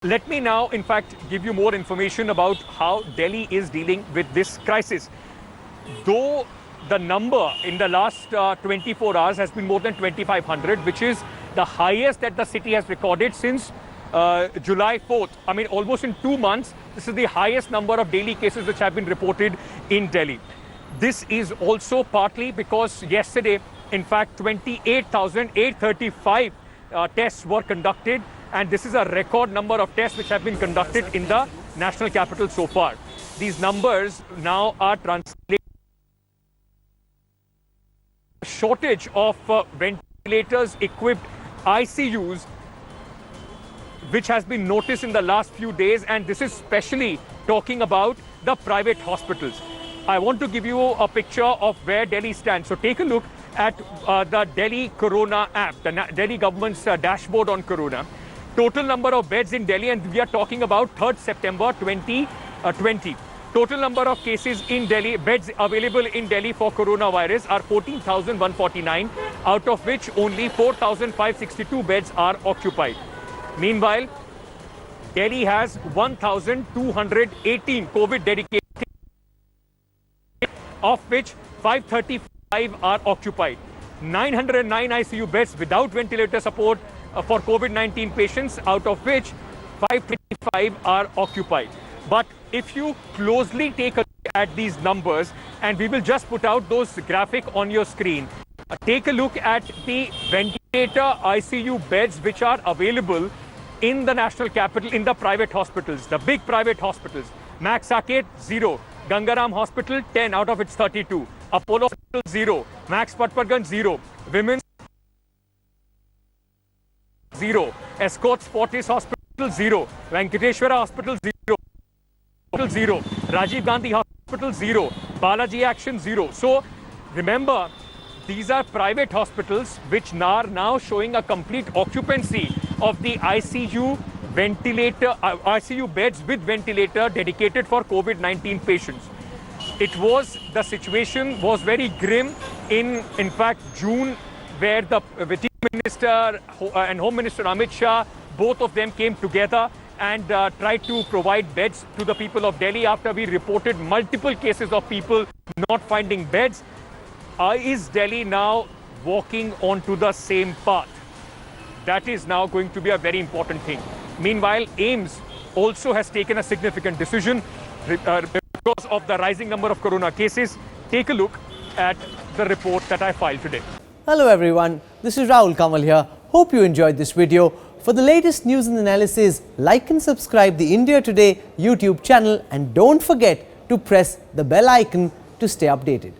Let me now, in fact, give you more information about how Delhi is dealing with this crisis. Though the number in the last 24 hours has been more than 2,500, which is the highest that the city has recorded since July 4th. I mean, almost in 2 months, this is the highest number of daily cases which have been reported in Delhi. This is also partly because yesterday, in fact, 28,835 tests were conducted, and this is a record number of tests which have been conducted in the national capital so far. These numbers now are translated. Shortage of ventilators equipped ICUs, which has been noticed in the last few days, and this is especially talking about the private hospitals. I want to give you a picture of where Delhi stands. So take a look at the Delhi Corona app, the Delhi government's dashboard on Corona. Total number of beds in Delhi, and we are talking about 3rd September 2020. Total number of cases in Delhi, beds available in Delhi for coronavirus are 14,149, out of which only 4,562 beds are occupied. Meanwhile, Delhi has 1,218 COVID dedicated, of which 535 are occupied. 909 ICU beds without ventilator support for COVID-19 patients, out of which 525 are occupied. But if you closely take a look at these numbers, and we will just put out those graphic on your screen, take a look at the ventilator ICU beds which are available in the national capital, in the private hospitals, the big private hospitals. Max Saket, 0. Gangaram Hospital, 10 out of its 32. Apollo Hospital, 0. Max Patparganj, 0. Women's 0. Escorts Fortis Hospital, 0. Venkateshwara Hospital, 0. 0. Rajiv Gandhi Hospital, 0. Balaji Action, 0. So remember, these are private hospitals which are now showing a complete occupancy of the ICU ventilator, ICU beds with ventilator dedicated for COVID-19 patients. The situation was very grim in fact, June, where the Chief Minister and Home Minister Amit Shah, both of them came together and tried to provide beds to the people of Delhi after we reported multiple cases of people not finding beds. Is Delhi now walking onto the same path? That is now going to be a very important thing. Meanwhile, AIIMS also has taken a significant decision because of the rising number of corona cases. Take a look at the report that I filed today. Hello everyone, this is Rahul Kamal here. Hope you enjoyed this video. For the latest news and analysis, like and subscribe the India Today YouTube channel, and don't forget to press the bell icon to stay updated.